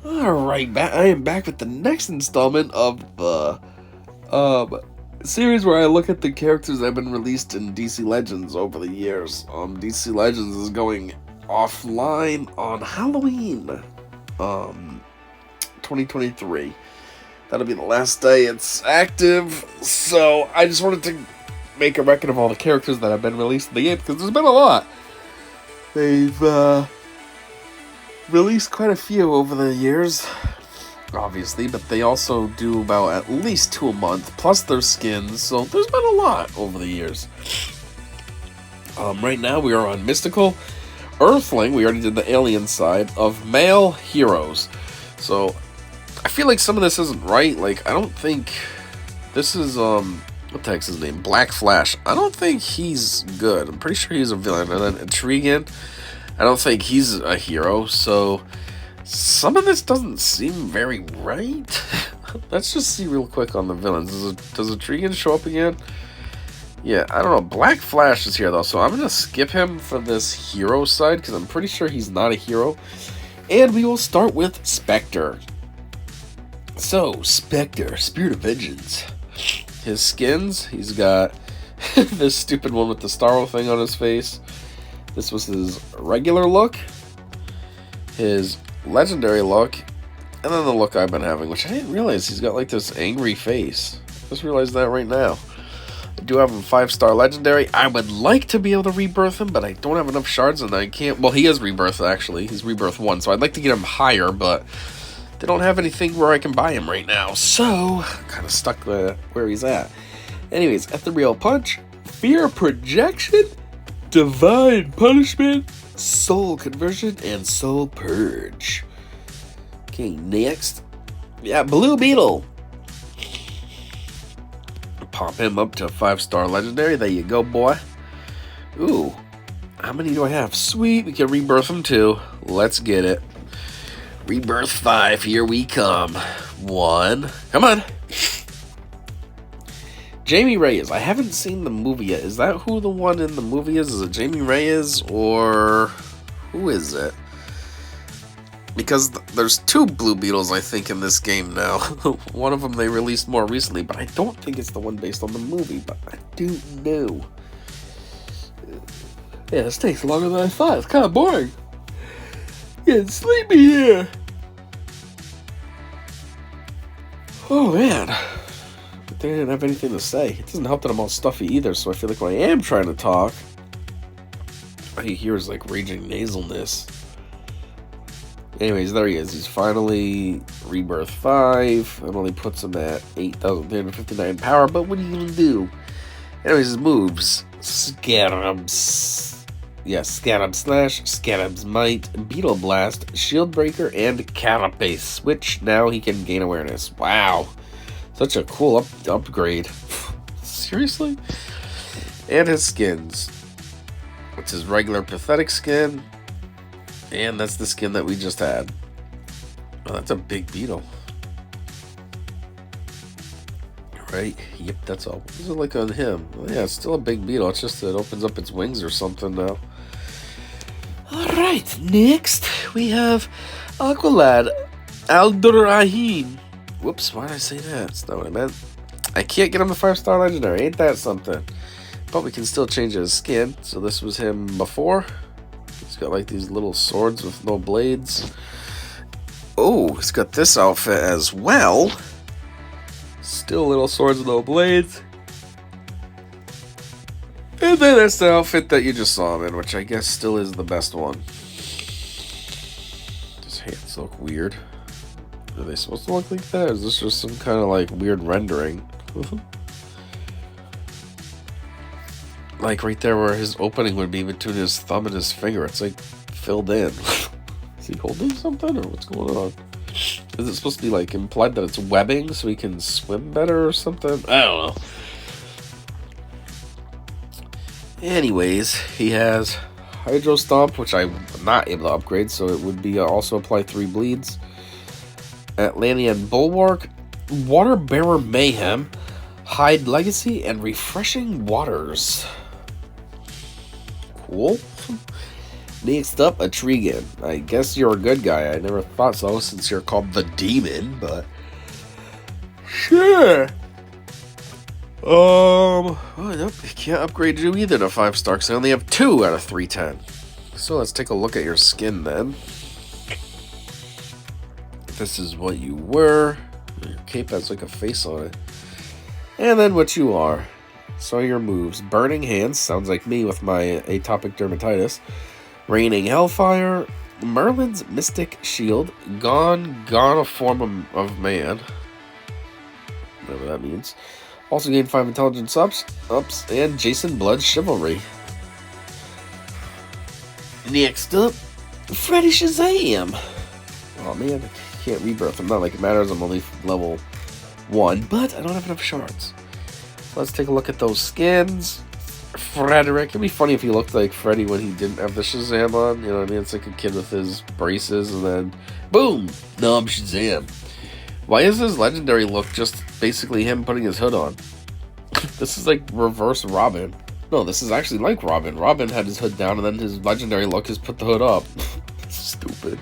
Alright, I am back with the next installment of the series where I look at the characters that have been released in DC Legends over the years. DC Legends is going offline on Halloween, 2023. That'll be the last day it's active, so I just wanted to make a record of all the characters that have been released in the game, because there's been a lot. They've, released quite a few over the years, obviously, but they also do about at least 2 a month, plus their skins, so there's been a lot over the years. Right now we are on Mythical. Earthling, we already did the alien side, of male heroes. So, I feel like some of this isn't right. Like, I don't think this is, what the heck's his name? Black Flash. I don't think he's good. I'm pretty sure he's a villain. And then Intriguing, I don't think he's a hero, so some of this doesn't seem very right. Let's just see real quick on the villains. Does Intriguing show up again? Yeah, I don't know. Black Flash is here, though, so I'm going to skip him for this hero side, because I'm pretty sure he's not a hero. And we will start with Spectre. So, Spectre, Spirit of Vengeance. His skins, he's got this stupid one with the Starro thing on his face. This was his regular look, his legendary look, and then the look I've been having, which I didn't realize he's got like this angry face. Just realized that right now. I do have him 5-star legendary. I would like to be able to rebirth him, but I don't have enough shards and I can't. Well, he is rebirth actually. He's rebirth 1, so I'd like to get him higher, but they don't have anything where I can buy him right now, so kind of stuck where he's at. Anyways, Ethereal Punch, Fear Projection, Divine Punishment, Soul Conversion, and Soul Purge. Okay, next. Yeah, Blue Beetle. Pop him up to 5-star legendary. There you go, boy. Ooh. How many do I have? Sweet, we can rebirth him too. Let's get it. Rebirth 5, here we come. 1. Come on. Jamie Reyes. I haven't seen the movie yet. Is that who the one in the movie is? Is it Jamie Reyes or who is it? Because there's 2 Blue Beetles, I think, in this game now. One of them they released more recently, but I don't think it's the one based on the movie, but I do know. Yeah, this takes longer than I thought. It's kind of boring. Getting sleepy here. Oh, man. They didn't have anything to say. It doesn't help that I'm all stuffy either, so I feel like when I am trying to talk, all you hear is like raging nasalness. Anyways, there he is. He's finally Rebirth 5. It only puts him at 8,359 power, but what are you gonna do? Anyways, his moves. Scarabs. Yes, Scarab Slash, Scarab's Might, Beetle Blast, Shield Breaker, and Carapace, which now he can gain awareness. Wow. Such a cool upgrade. Seriously? And his skins. It's his regular pathetic skin. And that's the skin that we just had. Oh, that's a big beetle. Right? Yep, that's all. What is it like on him? Well, yeah, it's still a big beetle. It's just that it opens up its wings or something now. Alright, next we have Aqualad Aldurahim. Whoops, why did I say that? That's not what I meant. I can't get him a 5-star legendary. Ain't that something? But we can still change his skin. So this was him before. He's got like these little swords with no blades. Oh, he's got this outfit as well. Still little swords with no blades. And then that's the outfit that you just saw him in, which I guess still is the best one. His hands look weird. Are they supposed to look like that? Or is this just some kind of like weird rendering? Like right there where his opening would be between his thumb and his finger. It's like filled in. Is he holding something or what's going on? Is it supposed to be like implied that it's webbing so he can swim better or something? I don't know. Anyways, he has Hydro Stomp, which I'm not able to upgrade, so it would be also apply 3 bleeds. Atlantean Bulwark, Water Bearer Mayhem, Hide Legacy, and Refreshing Waters. Cool. Next up, a Trigan. I guess you're a good guy. I never thought so since you're called the Demon, but sure. Oh, nope, can't upgrade you either to 5-star because I only have 2 out of 310. So let's take a look at your skin then. This is what you were. Your cape has like a face on it. And then what you are. So your moves. Burning Hands, sounds like me with my atopic dermatitis. Raining Hellfire. Merlin's Mystic Shield. Gone a form of man. Whatever that means. Also gain 5 intelligence ups, and Jason Blood's Chivalry. Next up, Freddy Shazam. Oh man, I can't rebirth him. Not like it matters, I'm only level 1, but I don't have enough shards. So let's take a look at those skins. Frederick, it'd be funny if he looked like Freddy when he didn't have the Shazam on. You know what I mean? It's like a kid with his braces, and then boom! No, I'm Shazam. Why is his legendary look just basically him putting his hood on? This is like reverse Robin. No, this is actually like Robin. Robin had his hood down, and then his legendary look is put the hood up. Stupid.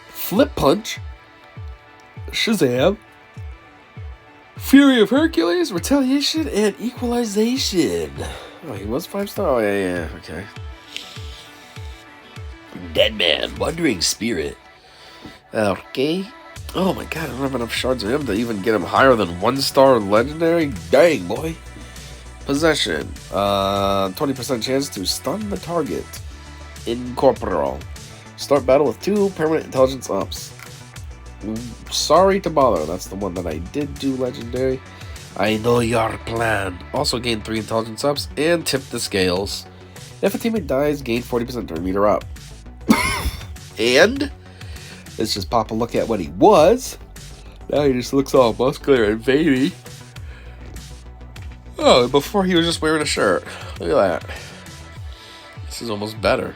Flip Punch. Shazam. Fury of Hercules, Retaliation, and Equalization. Oh, he was 5-star? Oh, yeah, okay. Deadman, Wandering Spirit. Okay. Oh my god, I don't have enough shards of him to even get him higher than 1-star legendary? Dang, boy. Possession. 20% chance to stun the target. Incorporeal. Start battle with 2 permanent intelligence ups. Sorry to bother, that's the one that I did do legendary. I know your plan. Also gain 3 intelligence ups and tip the scales. If a teammate dies, gain 40% turn meter up. And let's just pop a look at what he was. Now he just looks all muscular and veiny. Oh, before he was just wearing a shirt. Look at that. This is almost better.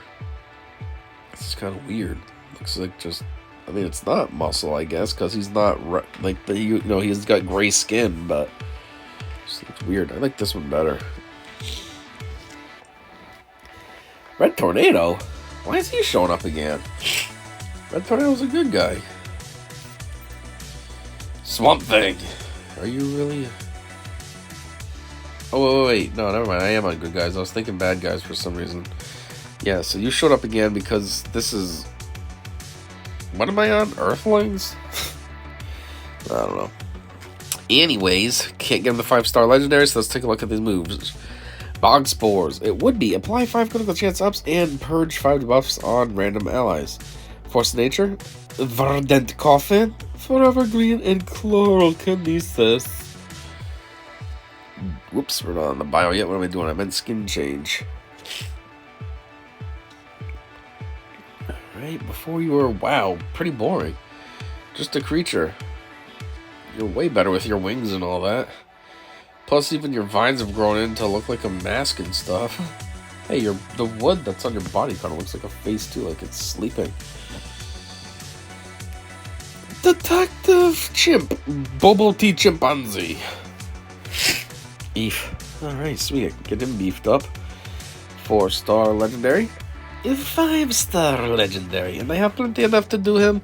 This is kind of weird. Looks like just, I mean, it's not muscle, I guess, because he's not like you know, he's got gray skin, but it looks weird. I like this one better. Red Tornado? Why is he showing up again? Red Tornado's a good guy. Swamp Thing. Are you really? Oh, wait. No, never mind. I am on good guys. I was thinking bad guys for some reason. Yeah, so you showed up again because this is... What am I on? Earthlings? I don't know. Anyways, can't get him the 5-star legendary, so let's take a look at these moves. Bog Spores. It would be apply 5 critical chance ups and purge 5 debuffs on random allies. Force of Nature. Verdant Coffin. Forever Green and Chloral Kinesis. Whoops, we're not on the bio yet. What am I doing? I meant skin change. Alright, before you were, wow, pretty boring. Just a creature. You're way better with your wings and all that. Plus, even your vines have grown in to look like a mask and stuff. Hey, the wood that's on your body kind of looks like a face too, like it's sleeping. Detective Chimp. Bobo T Chimpanzee. Beef. Alright, sweet. Get him beefed up. 4-star legendary. 5-star legendary. And I have plenty enough to do him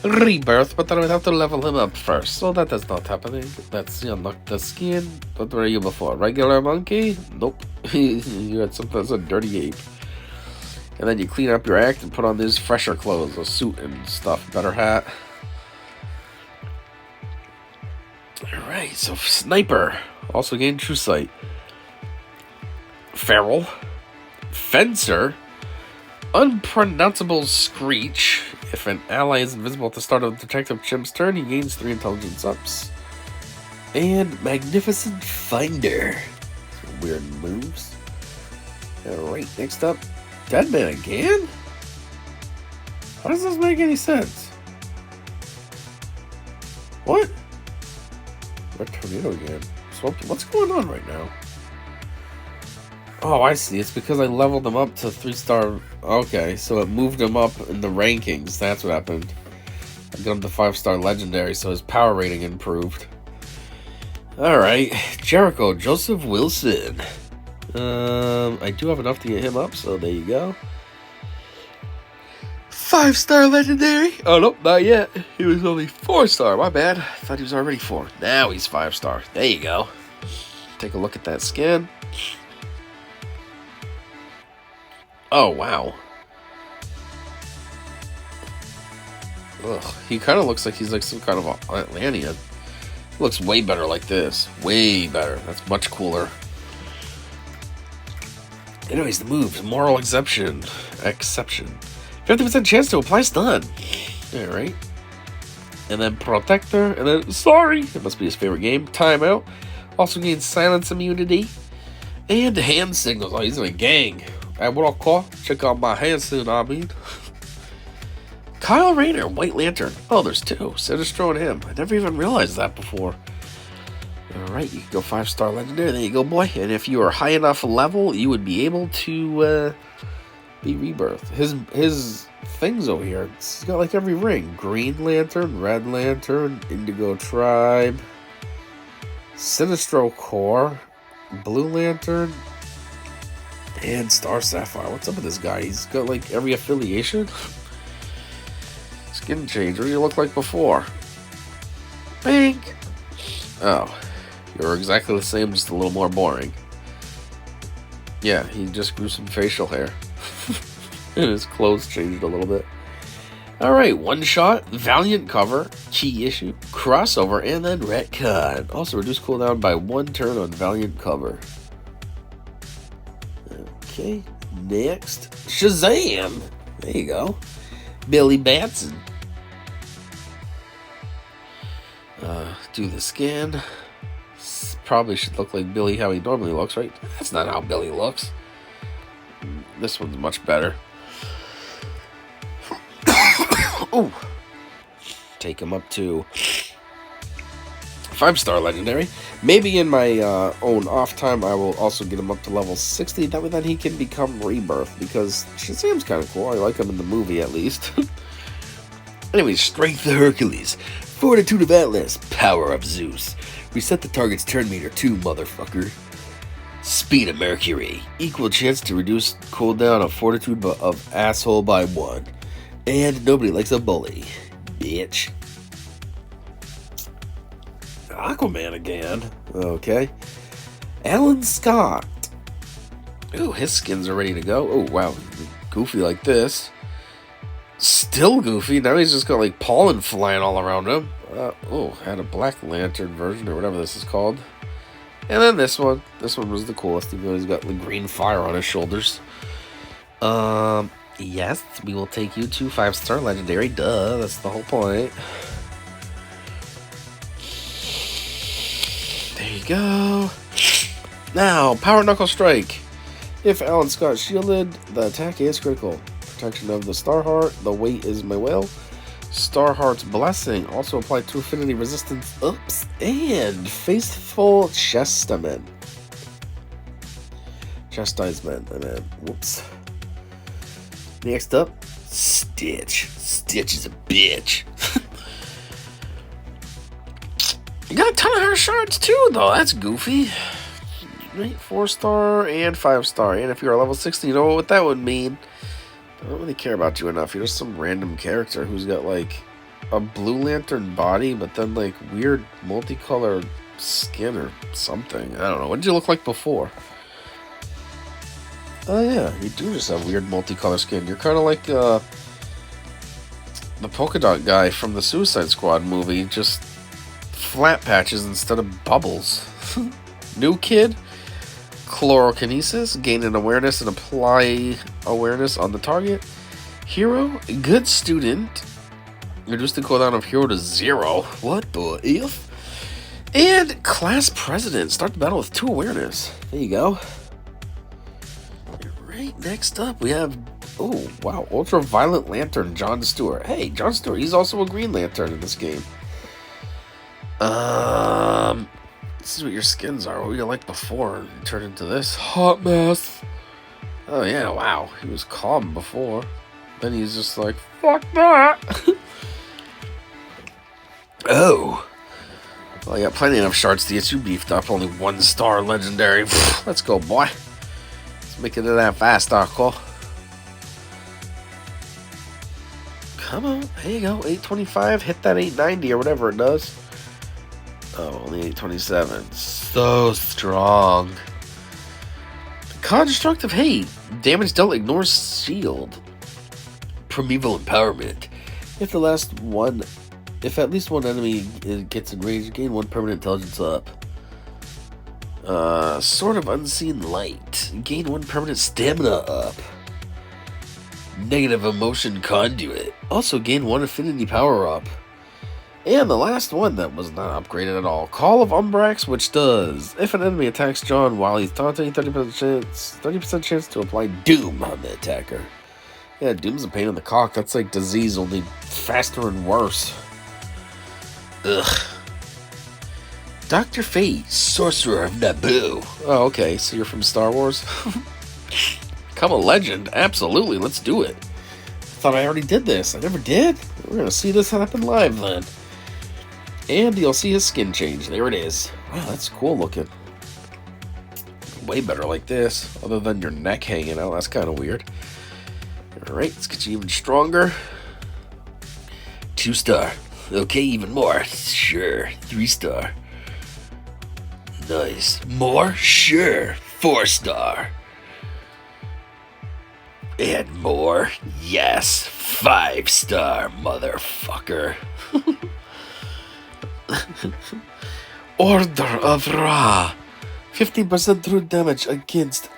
rebirth, but I would have to level him up first. So that is not happening. Let's unlock the skin. What were you before? Regular monkey? Nope. You had something that's a dirty ape. And then you clean up your act and put on these fresher clothes, a suit and stuff. Better hat. Alright, so Sniper. Also gain True Sight. Feral. Fencer. Unpronounceable Screech. If an ally is invisible at the start of Detective Chimp's turn, he gains 3 intelligence ups. And Magnificent Finder. Some weird moves. Alright, next up, Deadman again? How does this make any sense? What? Red Tornado again. What's going on right now? Oh, I see. It's because I leveled him up to 3-star. Okay, so it moved him up in the rankings. That's what happened. I got him to 5-star legendary, so his power rating improved. Alright. Jericho, Joseph Wilson. I do have enough to get him up, so there you go. 5-star legendary. Oh, nope, not yet. He was only 4-star. My bad. I thought he was already 4. Now he's 5-star. There you go. Take a look at that skin. Oh, wow. Ugh, he kind of looks like he's like some kind of Atlantean. Looks way better like this. Way better. That's much cooler. Anyways, the moves. Moral exception. 50% chance to apply stun. Alright. And then Protector. And then, sorry. It must be his favorite game. Timeout. Also gains silence immunity. And hand signals. Oh, he's in a gang. At what I'll call. Check out my hand soon, I mean. Kyle Rayner, White Lantern. Oh, there's 2. Sinestro and him. I never even realized that before. Alright, you can go 5-star legendary. There you go, boy. And if you are high enough level, you would be able to be rebirthed. His things over here, it's got like every ring. Green Lantern, Red Lantern, Indigo Tribe, Sinestro Core, Blue Lantern, and Star Sapphire. What's up with this guy? He's got like every affiliation. Skin change. What do you look like before? Pink. Oh, you're exactly the same, just a little more boring. Yeah, he just grew some facial hair. And his clothes changed a little bit. Alright, one shot, Valiant cover, key issue, crossover, and then retcon. Also reduce cooldown by 1 turn on Valiant cover. Okay, next, Shazam! There you go. Billy Batson. Do the scan. Probably should look like Billy how he normally looks, right? That's not how Billy looks. This one's much better. Ooh. Take him up to 5-star legendary. Maybe in my own off time, I will also get him up to level 60. That way, then he can become Rebirth, because Shazam's kind of cool. I like him in the movie, at least. Anyways, Strength of Hercules, Fortitude of Atlas, Power of Zeus. Reset the target's turn meter too, motherfucker. Speed of Mercury, equal chance to reduce cooldown of Fortitude of Asshole by 1. And nobody likes a bully, bitch. Aquaman again. Okay. Alan Scott. Ooh, his skins are ready to go. Oh, wow. Goofy like this. Still goofy. Now he's just got like pollen flying all around him. Oh, had a Black Lantern version or whatever this is called. And then this one. This one was the coolest, even though he's got the green fire on his shoulders. Yes, we will take you to 5-star legendary. Duh, that's the whole point. There you go. Now, Power Knuckle Strike. If Alan Scott shielded, the attack is critical. Protection of the Starheart. The weight is my will. Starheart's Blessing. Also applied to affinity resistance. Oops. And Faithful Chastisement. Chastisement. I mean, whoops. Next up, Stitch. Stitch is a bitch. You got a ton of her shards too, though. That's goofy. Right, 4-star and 5-star. And if you're a level 60, you know what that would mean. I don't really care about you enough. You're just some random character who's got like a Blue Lantern body, but then like weird multicolored skin or something. I don't know. What did you look like before? Oh yeah, you do just have weird multicolored skin. You're kind of like the polka dot guy from the Suicide Squad movie, just flat patches instead of bubbles. New kid, chlorokinesis, gain an awareness and apply awareness on the target. Hero, good student, reduce the cooldown of hero to 0. What the if? And class president, start the battle with 2 awareness. There you go. Right, next up we have, oh wow, Ultraviolet Lantern, John Stewart. Hey, John Stewart, he's also a Green Lantern in this game. This is what your skins are. What were you like before? You turn into this hot mess. Oh yeah, wow. He was calm before. Then he's just like, fuck that. Oh. Well, I got plenty enough shards to get you beefed up. Only 1-star legendary. Let's go, boy. Make it that fast, Darko. Come on, there you go. 825, hit that 890 or whatever it does. Oh, only 827. So strong. Constructive Hate. Damage dealt ignores shield. Primeval Empowerment. If at least one enemy gets enraged, gain 1 permanent intelligence up. Sword of Unseen Light. Gain 1 permanent stamina up. Negative Emotion Conduit. Also gain 1 affinity power up. And the last one that was not upgraded at all. Call of Umbrax, which does, if an enemy attacks John while he's taunting, 30% chance to apply Doom on the attacker. Yeah, Doom's a pain in the cock. That's like disease, only faster and worse. Ugh. Dr. Fate, Sorcerer of Naboo. Oh, okay, so you're from Star Wars? Become a legend? Absolutely, let's do it. I thought I already did this. I never did? We're gonna see this happen live then. And you'll see his skin change. There it is. Wow, that's cool looking. Way better like this, other than your neck hanging out. That's kind of weird. Alright, let's get you even stronger. 2-star. Okay, even more. Sure. 3-star. Nice. More? Sure. 4-star. And more? Yes. 5-star, motherfucker. Order of Ra. 15% true damage against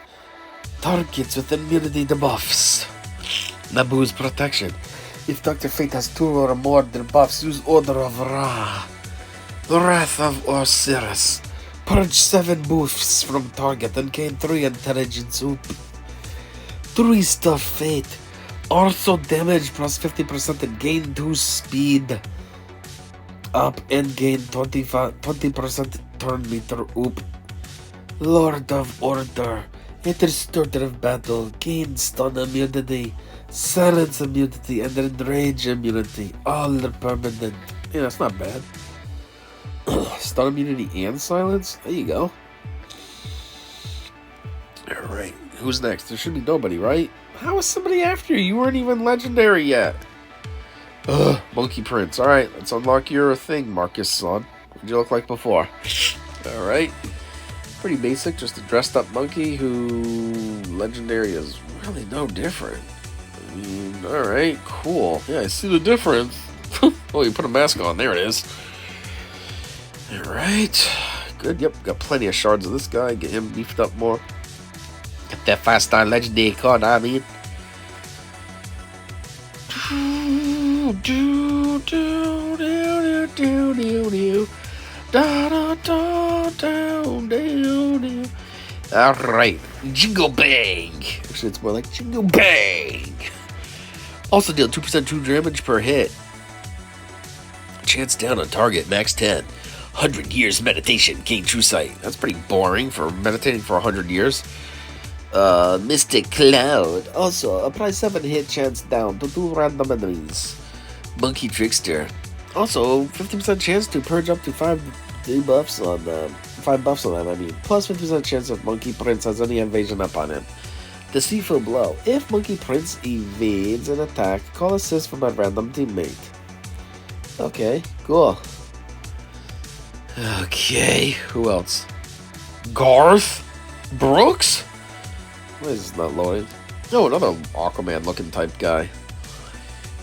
targets with immunity debuffs. Naboo's protection. If Dr. Fate has 2 or more debuffs, use Order of Ra. Wrath of Osiris. Purge 7 buffs from target and gain 3 intelligence up. 3-star Fate. Also damage plus 50% and gain 2 speed up and gain 20% turn meter up. Lord of Order. Enter starter of battle. Gain stun immunity, silence immunity, and enrage immunity. All are permanent. Yeah, that's not bad. Stun immunity and silence? There you go. Alright, who's next? There should be nobody, right? How is somebody after you? You weren't even legendary yet. Ugh, Monkey Prince. Alright, let's unlock your thing, Marcus, son. What'd you look like before? Alright. Pretty basic, just a dressed up monkey who legendary is really no different. I mean, alright, cool. Yeah, I see the difference. Oh, you put a mask on. There it is. Alright. Good, yep, got plenty of shards of this guy. Get him beefed up more. Get that 5-star legendary card, I mean. Alright, Jingle Bang. Actually, it's more like Jingle Bang. Also deal 2% true damage per hit. Chance down on target, max 10. 100 years meditation, gain true sight. That's pretty boring for meditating for 100 years. Mystic Cloud. Also, apply 7 hit chance down to 2 random enemies. Monkey Trickster. Also, 50% chance to purge up to 5 buffs on them. 5 buffs on them, I mean. Plus 50% chance if Monkey Prince has any evasion up on him. Deceitful Blow. If Monkey Prince evades an attack, call assist from a random teammate. Okay, cool. Okay, who else? Garth? Brooks? Why is this not loading? Oh, another Aquaman looking type guy.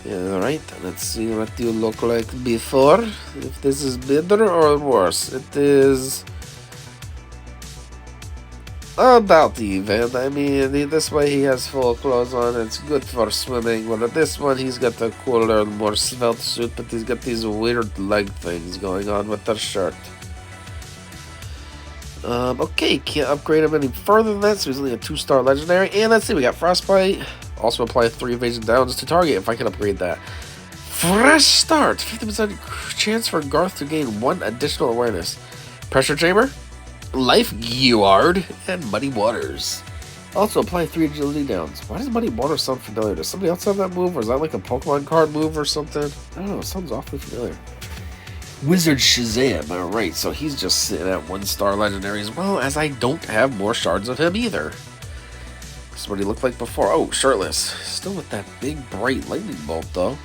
Yeah, alright, let's see what you look like before. If this is better or worse. It is about even. I mean, this way he has full clothes on. It's good for swimming. Well, this one he's got a cooler, more svelte suit, but he's got these weird leg things going on with the shirt. Okay, can't upgrade him any further than that, so he's only a 2-star legendary. And let's see, we got Frostbite. Also apply 3 evasion downs to target if I can upgrade that. Fresh start. 50% chance for Garth to gain 1 additional awareness. Pressure Chamber, Life Guard, and Muddy Waters. Also apply 3 agility downs. Why does Muddy Waters sound familiar? Does somebody else have that move, or is that like a Pokemon card move or something? I don't know, it sounds awfully familiar. Wizard Shazam. Alright, so he's just sitting at 1-star legendary as well, as I don't have more shards of him either. This is what he looked like before. Oh, shirtless. Still with that big, bright lightning bolt, though.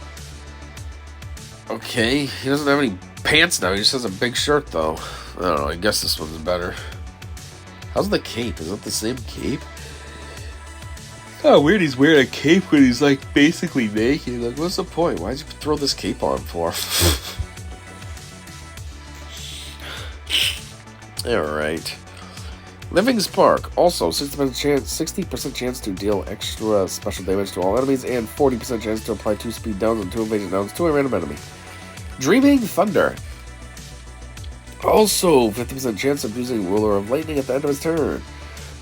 Okay, he doesn't have any pants now. He just has a big shirt, though. I don't know. I guess this one's better. How's the cape? Is it the same cape? Oh, weird. He's wearing a cape when he's, like, basically naked. Like, what's the point? Why'd you throw this cape on for? Alright. Living Spark. Also, 60% chance to deal extra special damage to all enemies, and 40% chance to apply 2 speed downs and 2 evasion downs to a random enemy. Dreaming Thunder. Also, 50% chance of using Ruler of Lightning at the end of his turn.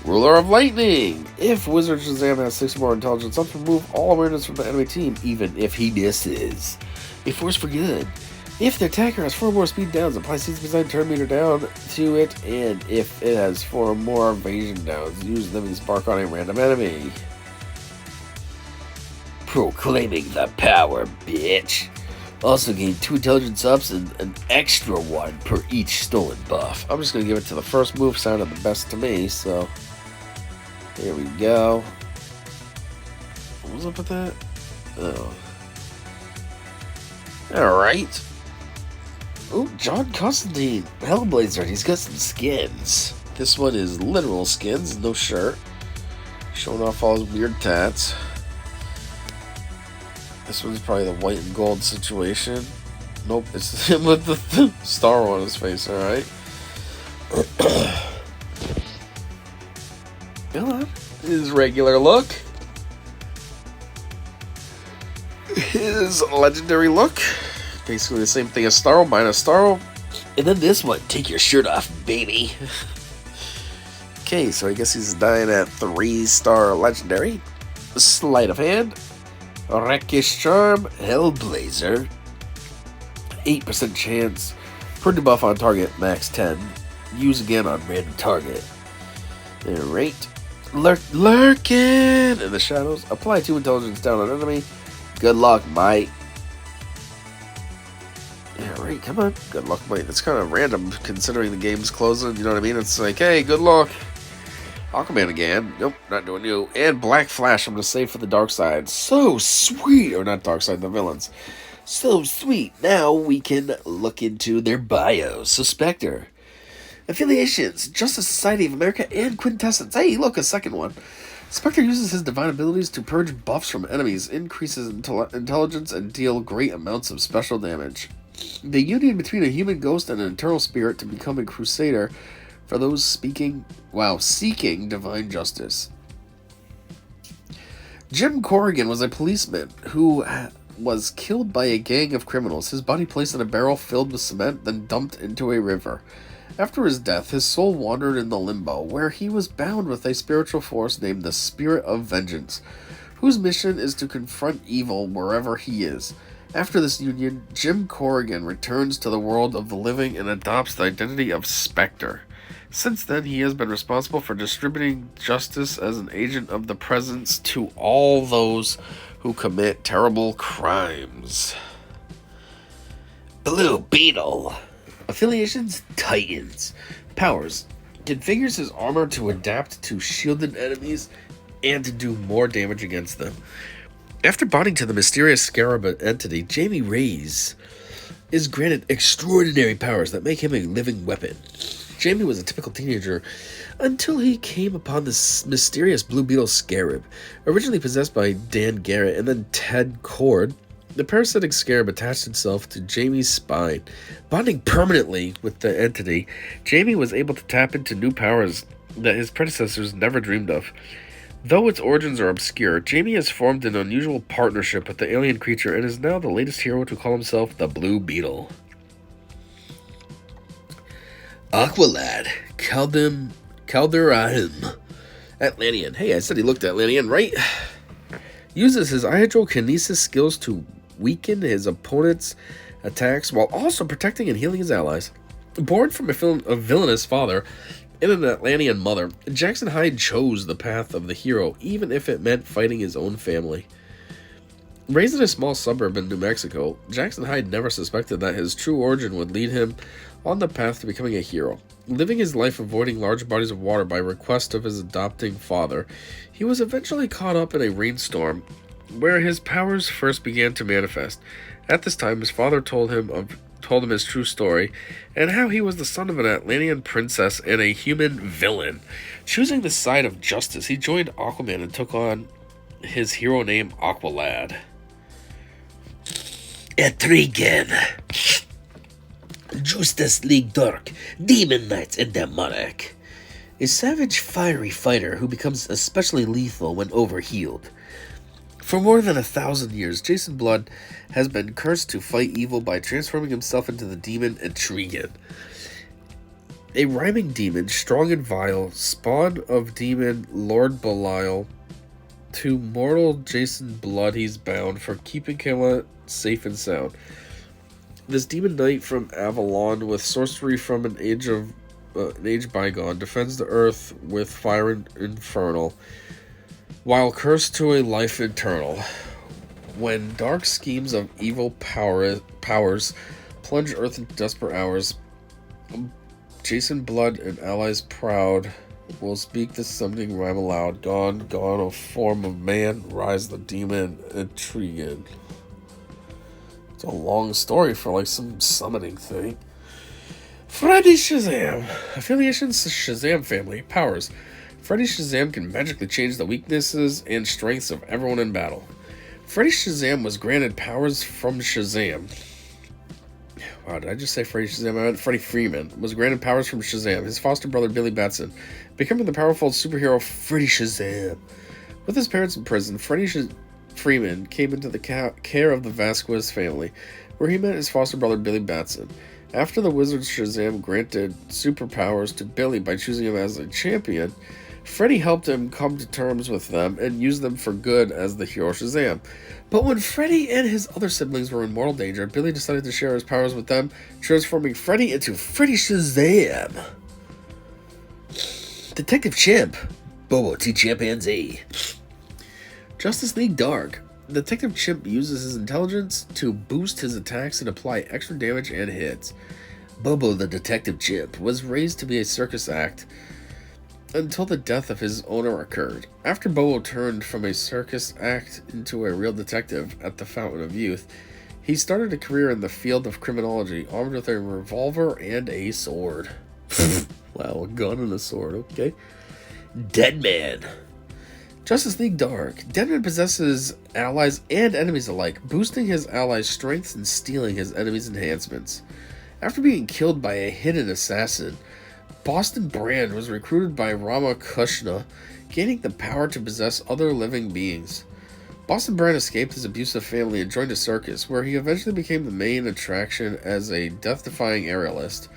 Ruler of Lightning. If Wizard Shazam has 6 more intelligence up, remove all awareness from the enemy team, even if he misses. A force for good. If the attacker has 4 more speed downs, apply 60% turn meter down to it, and if it has 4 more evasion downs, use Living Spark on a random enemy. Proclaiming the power, bitch. Also gain 2 intelligence ups and an extra 1 per each stolen buff. I'm just going to give it to the first move, sounded the best to me, so here we go. What was up with that? Oh. Alright. Ooh, John Constantine, Hellblazer, he's got some skins. This one is literal skins, no shirt. Showing off all his weird tats. This one's probably the white and gold situation. Nope, it's him with the star on his face, alright. His regular look. His legendary look. Basically the same thing as Starro, minus Starro. And then this one, take your shirt off, baby. Okay, so I guess he's dying at 3-star legendary. Sleight of hand. Rakish Charm, Hellblazer. 8% chance per debuff on target, max 10. Use again on random target. Alright. Lurking in the shadows. Apply 2 intelligence down on enemy. Good luck, mate. Alright, come on. Good luck, mate. That's kind of random considering the game's closing. You know what I mean? It's like, hey, good luck. Aquaman again. Nope, not doing you. And Black Flash, I'm going to save for the dark side. So sweet. Or not dark side, the villains. So sweet. Now we can look into their bios. So Spectre. Affiliations. Justice Society of America and Quintessence. Hey, look, a second one. Spectre uses his divine abilities to purge buffs from enemies, increases intelligence, and deal great amounts of special damage. The union between a human ghost and an eternal spirit to become a crusader for those seeking divine justice. Jim Corrigan was a policeman who was killed by a gang of criminals, his body placed in a barrel filled with cement, then dumped into a river. After his death, his soul wandered in the limbo, where he was bound with a spiritual force named the Spirit of Vengeance, whose mission is to confront evil wherever he is. After this union, Jim Corrigan returns to the world of the living and adopts the identity of Spectre. Since then, he has been responsible for distributing justice as an agent of the presence to all those who commit terrible crimes. Blue Beetle. Affiliations, Titans. Powers. Configures his armor to adapt to shielded enemies and to do more damage against them. After bonding to the mysterious scarab entity, Jamie Reyes is granted extraordinary powers that make him a living weapon. Jamie was a typical teenager until he came upon this mysterious Blue Beetle scarab, originally possessed by Dan Garrett and then Ted Cord. The parasitic scarab attached itself to Jamie's spine. Bonding permanently with the entity, Jamie was able to tap into new powers that his predecessors never dreamed of. Though its origins are obscure, Jamie has formed an unusual partnership with the alien creature and is now the latest hero to call himself the Blue Beetle. Aqualad, Calderahim, Atlantean. Hey, I said he looked Atlantean, right? Uses his hydrokinesis skills to weaken his opponent's attacks while also protecting and healing his allies. Born from a villainous father and an Atlantean mother, Jackson Hyde chose the path of the hero, even if it meant fighting his own family. Raised in a small suburb in New Mexico, Jackson Hyde never suspected that his true origin would lead him on the path to becoming a hero. Living his life avoiding large bodies of water by request of his adopting father, he was eventually caught up in a rainstorm where his powers first began to manifest. At this time, his father told him his true story, and how he was the son of an Atlantean princess and a human villain. Choosing the side of justice, he joined Aquaman and took on his hero name Aqualad. Etrigan, Justice League Dark, Demon Knight, and Demonic. A savage, fiery fighter who becomes especially lethal when overhealed. For more than 1,000 years, Jason Blood has been cursed to fight evil by transforming himself into the demon Etrigan. A rhyming demon, strong and vile, spawn of demon Lord Belial. To mortal Jason Blood he's bound for keeping Camelot safe and sound. This demon knight from Avalon, with sorcery from an age bygone, defends the earth with fire infernal, while cursed to a life eternal. When dark schemes of evil powers plunge Earth into desperate hours, Jason Blood and allies proud will speak this summoning rhyme aloud. Gone, a form of man, rise the demon Etrigan. It's a long story for like some summoning thing. Freddy Shazam. Affiliation's Shazam family. Powers. Freddy Shazam can magically change the weaknesses and strengths of everyone in battle. Freddy Shazam was granted powers from Shazam. Wow, did I just say Freddy Shazam? I meant Freddie Freeman was granted powers from Shazam, his foster brother Billy Batson, becoming the powerful superhero Freddy Shazam. With his parents in prison, Freeman came into the care of the Vasquez family, where he met his foster brother Billy Batson. After the wizard Shazam granted superpowers to Billy by choosing him as a champion, Freddy helped him come to terms with them and use them for good as the hero Shazam. But when Freddy and his other siblings were in mortal danger, Billy decided to share his powers with them, transforming Freddy into Freddy Shazam. Detective Chimp, Bobo T Chimpanzee. Justice League Dark. Detective Chimp uses his intelligence to boost his attacks and apply extra damage and hits. Bobo the Detective Chimp was raised to be a circus act until the death of his owner occurred. After Bobo turned from a circus act into a real detective at the Fountain of Youth, he started a career in the field of criminology, armed with a revolver and a sword. Wow, a gun and a sword, okay. Deadman. Justice League Dark. Deadman possesses allies and enemies alike, boosting his allies' strengths and stealing his enemies' enhancements. After being killed by a hidden assassin, Boston Brand was recruited by Ramakrishna, gaining the power to possess other living beings. Boston Brand escaped his abusive family and joined a circus, where he eventually became the main attraction as a death-defying aerialist.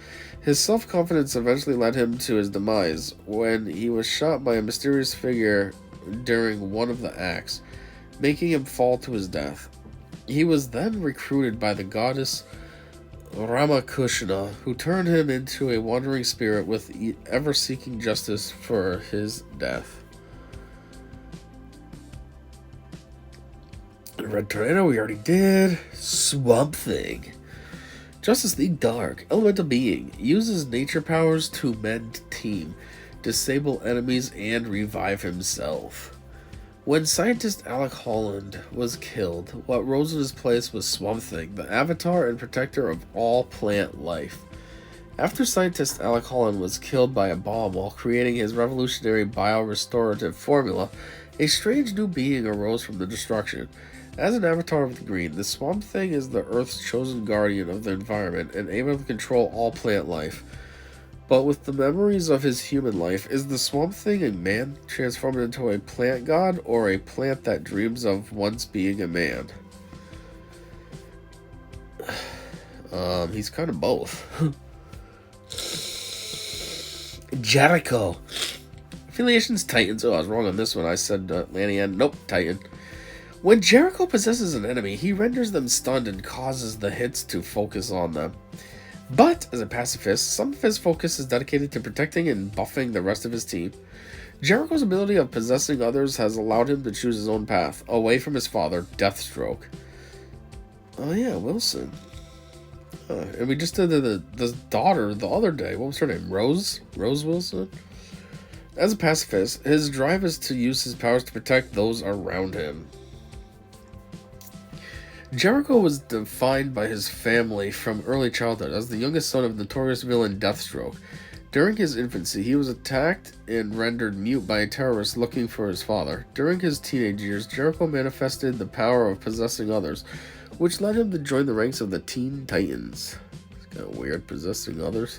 His self-confidence eventually led him to his demise when he was shot by a mysterious figure during one of the acts, making him fall to his death. He was then recruited by the goddess Ramakrishna, who turned him into a wandering spirit with ever seeking justice for his death. Red Tornado we already did. Swamp Thing. Justice League Dark. Elemental Being. Uses nature powers to mend team, disable enemies, and revive himself. When scientist Alec Holland was killed, what rose in his place was Swamp Thing, the avatar and protector of all plant life. After scientist Alec Holland was killed by a bomb while creating his revolutionary biorestorative formula, a strange new being arose from the destruction. As an avatar of the green, the Swamp Thing is the Earth's chosen guardian of the environment and able to control all plant life. But with the memories of his human life, is the Swamp Thing a man transformed into a plant god, or a plant that dreams of once being a man? He's kind of both. Jericho. Affiliation's Titans. Oh, I was wrong on this one. I said Lanian. Nope, Titan. When Jericho possesses an enemy, he renders them stunned and causes the hits to focus on them. But, as a pacifist, some of his focus is dedicated to protecting and buffing the rest of his team. Jericho's ability of possessing others has allowed him to choose his own path, away from his father, Deathstroke. Oh yeah, Wilson. And we just did the daughter the other day. What was her name? Rose? Rose Wilson? As a pacifist, his drive is to use his powers to protect those around him. Jericho was defined by his family from early childhood as the youngest son of notorious villain Deathstroke. During his infancy, he was attacked and rendered mute by a terrorist looking for his father. During his teenage years, Jericho manifested the power of possessing others, which led him to join the ranks of the Teen Titans. It's kind of weird, possessing others.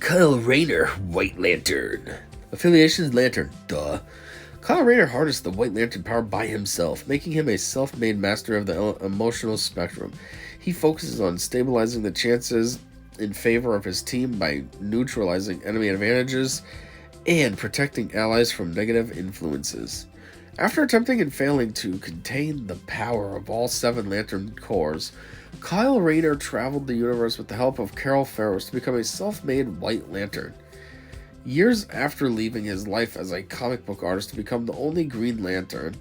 Kyle Rayner, White Lantern. Affiliation's Lantern, duh. Kyle Rayner harnessed the White Lantern power by himself, making him a self-made master of the emotional spectrum. He focuses on stabilizing the chances in favor of his team by neutralizing enemy advantages and protecting allies from negative influences. After attempting and failing to contain the power of all 7 Lantern cores, Kyle Rayner traveled the universe with the help of Carol Ferris to become a self-made White Lantern. Years after leaving his life as a comic book artist to become the only Green Lantern,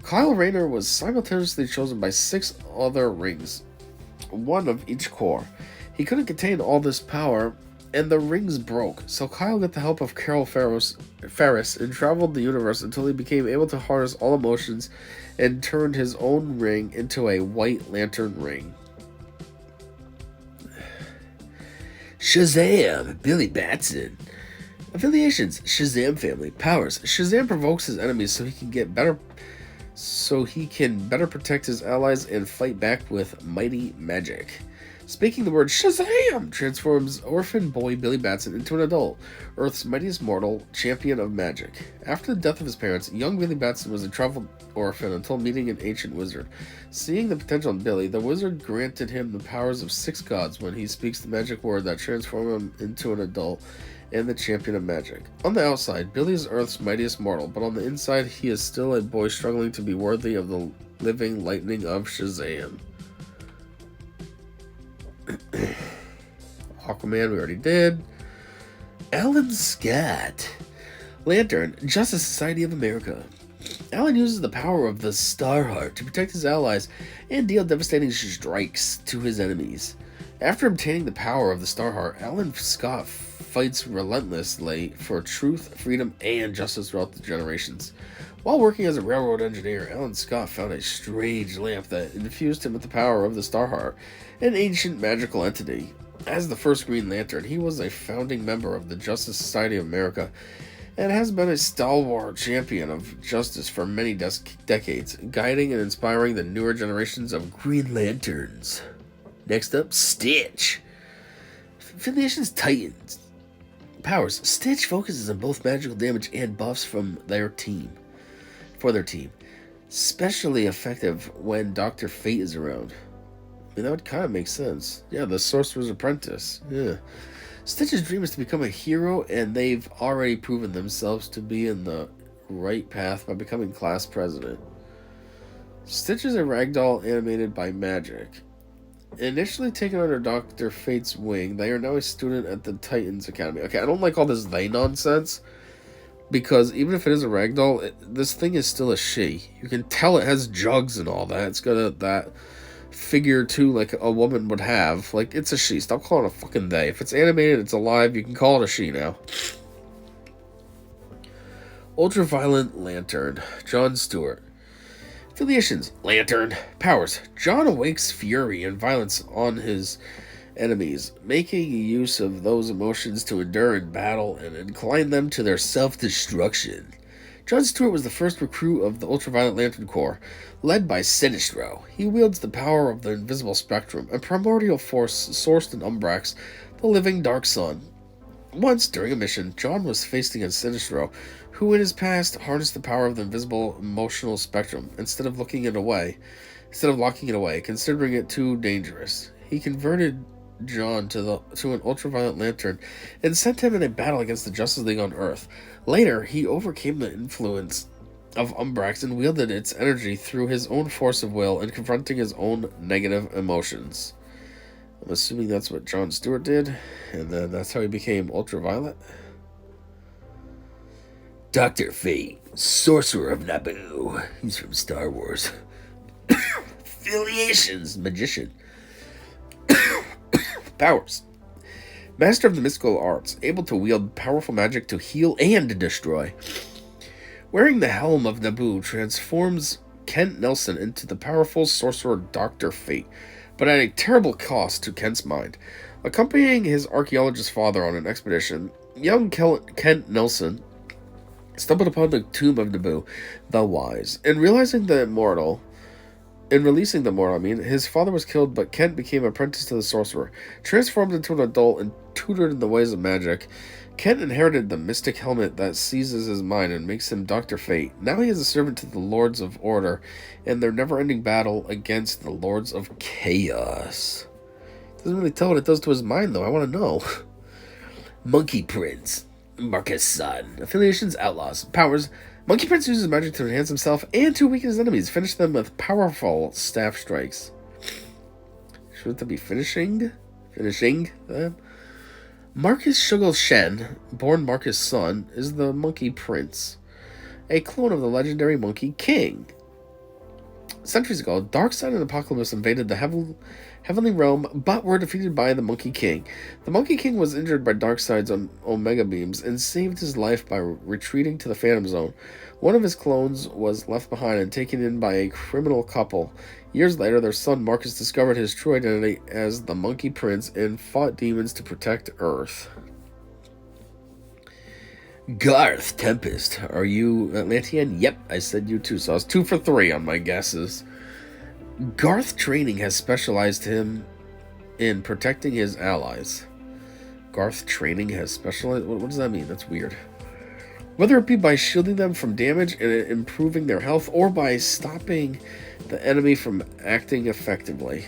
Kyle Rayner was simultaneously chosen by 6 other rings, one of each core. He couldn't contain all this power, and the rings broke, so Kyle got the help of Carol Ferris and traveled the universe until he became able to harness all emotions and turned his own ring into a White Lantern ring. Shazam, Billy Batson. Affiliations, Shazam family. Powers. Shazam provokes his enemies so he can better protect his allies and fight back with mighty magic. Speaking the word Shazam transforms orphan boy Billy Batson into an adult, Earth's mightiest mortal, champion of magic. After the death of his parents, young Billy Batson was a troubled orphan until meeting an ancient wizard. Seeing the potential in Billy, the wizard granted him the powers of 6 gods when he speaks the magic word that transforms him into an adult and the champion of magic. On the outside, Billy is Earth's mightiest mortal, but on the inside, he is still a boy struggling to be worthy of the living lightning of Shazam. Aquaman, we already did. Alan Scott. Lantern, Justice Society of America. Alan uses the power of the Starheart to protect his allies and deal devastating strikes to his enemies. After obtaining the power of the Starheart, Alan Scott fights relentlessly for truth, freedom, and justice throughout the generations. While working as a railroad engineer, Alan Scott found a strange lamp that infused him with the power of the Starheart, an ancient magical entity. As the first Green Lantern, he was a founding member of the Justice Society of America and has been a stalwart champion of justice for many decades, guiding and inspiring the newer generations of Green Lanterns. Next up, Stitch. Affiliations Titans. Powers. Stitch focuses on both magical damage and buffs for their team. Especially effective when Dr. Fate is around. I mean, that would kind of make sense. Yeah, the Sorcerer's Apprentice. Yeah. Stitch's dream is to become a hero, and they've already proven themselves to be in the right path by becoming class president. Stitch is a ragdoll animated by magic. Initially taken under Dr. Fate's wing, they are now a student at the Titans Academy. Okay, I don't like all this they nonsense, because even if it is a ragdoll, this thing is still a she. You can tell it has jugs and all that. It's got that figure too, like a woman would have. Like, it's a she. Stop calling it a fucking they. If it's animated, it's alive, you can call it a she now. Ultraviolet Lantern, John Stewart. Affiliations, Lantern. Powers, John awakes fury and violence on his enemies, making use of those emotions to endure in battle and incline them to their self-destruction. John Stewart was the first recruit of the Ultraviolet Lantern Corps, led by Sinestro. He wields the power of the invisible spectrum, a primordial force sourced in Umbrax, the living Dark Sun. Once, during a mission, John was faced against Sinestro, who in his past harnessed the power of the invisible emotional spectrum instead of locking it away, considering it too dangerous. He converted John to an ultraviolet lantern and sent him in a battle against the Justice League on Earth. Later, he overcame the influence of Umbrax and wielded its energy through his own force of will in confronting his own negative emotions. I'm assuming that's what John Stewart did, and then that's how he became ultraviolet. Dr. Fate, Sorcerer of Naboo. He's from Star Wars. Affiliations, Magician. Powers. Master of the mystical arts, able to wield powerful magic to heal and destroy. Wearing the helm of Naboo transforms Kent Nelson into the powerful sorcerer Dr. Fate, but at a terrible cost to Kent's mind. Accompanying his archaeologist father on an expedition, young Kent Nelson stumbled upon the tomb of Naboo, the Wise, and realizing the immortal. In releasing the mortal, his father was killed, but Kent became apprenticed to the sorcerer. Transformed into an adult and tutored in the ways of magic, Kent inherited the mystic helmet that seizes his mind and makes him Dr. Fate. Now he is a servant to the Lords of Order and their never-ending battle against the Lords of Chaos. Doesn't really tell what it does to his mind, though. I want to know. Monkey Prince. Marcus' son. Affiliations, outlaws. Powers. Monkey Prince uses magic to enhance himself and to weaken his enemies. Finish them with powerful staff strikes. Shouldn't that be finishing? Finishing them? Marcus Shuggle Shen, born Marcus' son, is the Monkey Prince, a clone of the legendary Monkey King. Centuries ago, Darkseid and Apocalypse invaded the heavenly realm, but were defeated by the Monkey King. The Monkey King was injured by Darkseid's Omega Beams and saved his life by retreating to the Phantom Zone. One of his clones was left behind and taken in by a criminal couple. Years later, their son Marcus discovered his true identity as the Monkey Prince and fought demons to protect Earth. Garth Tempest, are you Atlantean? Yep, I said you too, so I was 2 for 3 on my guesses. Garth Training has specialized him in protecting his allies. Garth Training has specialized... What does that mean? That's weird. Whether it be by shielding them from damage and improving their health, or by stopping the enemy from acting effectively.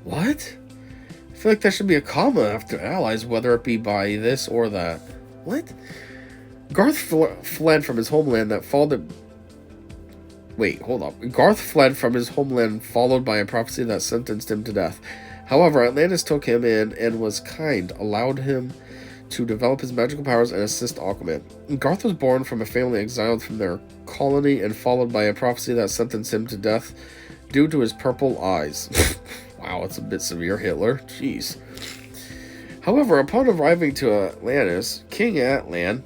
What? I feel like that should be a comma after allies, whether it be by this or that. What? Garth fled from his homeland that followed... Wait, hold up. Garth fled from his homeland followed by a prophecy that sentenced him to death. However, Atlantis took him in and was kind, allowed him to develop his magical powers and assist Aquaman. Garth was born from a family exiled from their colony and followed by a prophecy that sentenced him to death due to his purple eyes. Wow, it's a bit severe, Hitler. Jeez. However, upon arriving to Atlantis, King Atlan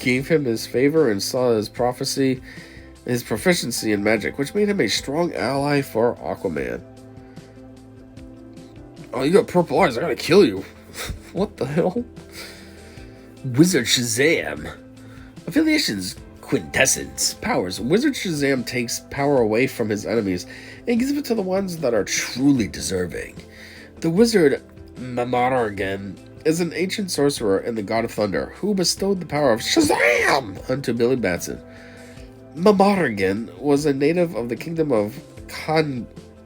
gave him his favor and saw his prophecy, his proficiency in magic, which made him a strong ally for Aquaman. Oh, you got purple eyes, I gotta kill you. What the hell? Wizard Shazam. Affiliations, Quintessence. Powers. Wizard Shazam takes power away from his enemies and gives it to the ones that are truly deserving. The wizard Mamargan is an ancient sorcerer and the god of thunder who bestowed the power of Shazam unto Billy Batson. Mamargan was a native of the kingdom of Kandak.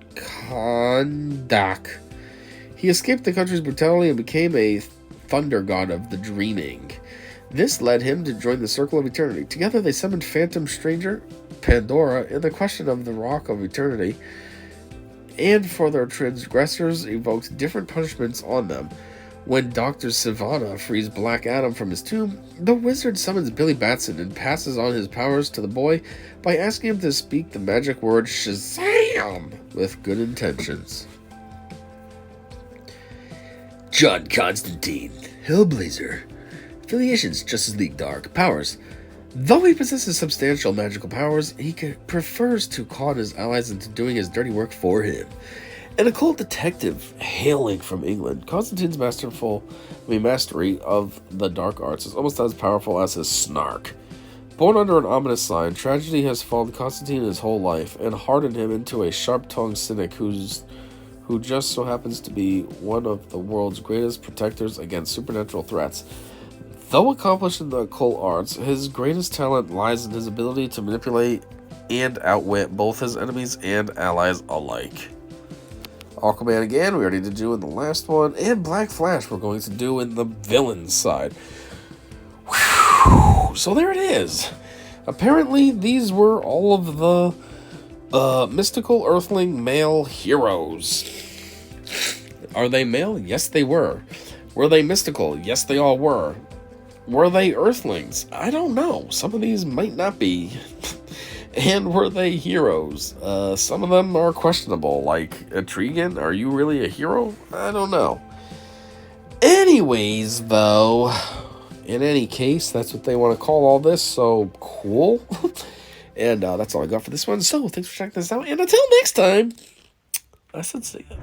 He escaped the country's brutality and became a thunder god of the dreaming. This led him to join the Circle of Eternity. Together they summoned Phantom Stranger, Pandora, and the question of the Rock of Eternity, and for their transgressors evoked different punishments on them. When Dr. Sivana frees Black Adam from his tomb, the wizard summons Billy Batson and passes on his powers to the boy by asking him to speak the magic word Shazam with good intentions. John Constantine, Hellblazer. Affiliations, Justice League Dark. Powers. Though he possesses substantial magical powers, he prefers to con his allies into doing his dirty work for him. An occult detective hailing from England, Constantine's mastery of the dark arts is almost as powerful as his snark. Born under an ominous sign, tragedy has followed Constantine his whole life and hardened him into a sharp-tongued cynic who just so happens to be one of the world's greatest protectors against supernatural threats. Though accomplished in the occult arts, his greatest talent lies in his ability to manipulate and outwit both his enemies and allies alike. Aquaman again, we already did do in the last one, and Black Flash we're going to do in the villain side. Whew. So there it is. Apparently these were all of the mystical Earthling male heroes. Are they male? Yes, they were. Were they mystical? Yes, they all were. Were they Earthlings? I don't know. Some of these might not be. And were they heroes? Some of them are questionable. Like, Etrigan, are you really a hero? I don't know. Anyways, though, in any case, that's what they want to call all this, so cool. And that's all I got for this one. So, thanks for checking this out, and until next time, I said see ya.